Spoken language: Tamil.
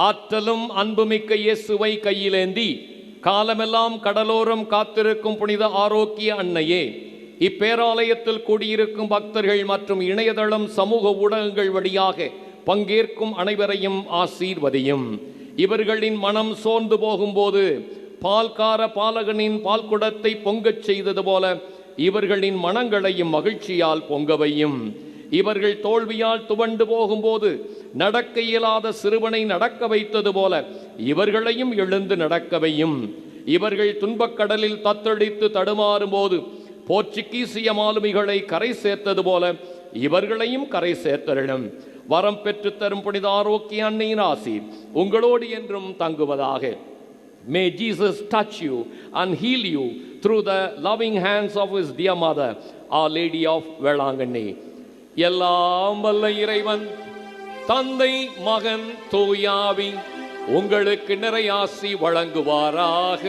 ஆற்றலும் அன்புமிக்க இயேசுவை கையிலேந்தி காலமெல்லாம் கடலோரம் காத்திருக்கும் புனித ஆரோக்கிய அன்னையே, இப்பேராலயத்தில் கூடியிருக்கும் பக்தர்கள் மற்றும் இணையதளம் சமூக ஊடகங்கள் வழியாக பங்கேற்கும் அனைவரையும் ஆசீர்வதியும். இவர்களின் மனம் சோர்ந்து போகும்போது பால்கார பாலகனின் பால் குடத்தை பொங்கச் செய்தது போல இவர்களின் மனங்களையும் மகிழ்ச்சியால் பொங்கவையும். இவர்கள் தோல்வியால் துவண்டு போகும்போது நடக்க இயலாத சிறுவனை நடக்க வைத்தது போல இவர்களையும் எழுந்து நடக்கவையும். இவர்கள் துன்பக்கடலில் தத்தளித்து தடுமாறும் போது போர்ச்சுகீசிய மாலுமிகளை கரை சேர்த்தது போல இவர்களையும் கரை சேர்த்தருளும். வரம் பெற்று தரும் புனித ஆரோக்கிய அன்னையின் ஆசி உங்களோடு என்றும் தங்குவதாக. May Jesus touch you and heal you through the loving hands of his dear mother, Our Lady of Velanganni. எல்லாம் வல்ல இறைவன் தந்தை மகன் தூயாவி உங்களுக்கு நிறையாசி வழங்குவாராக.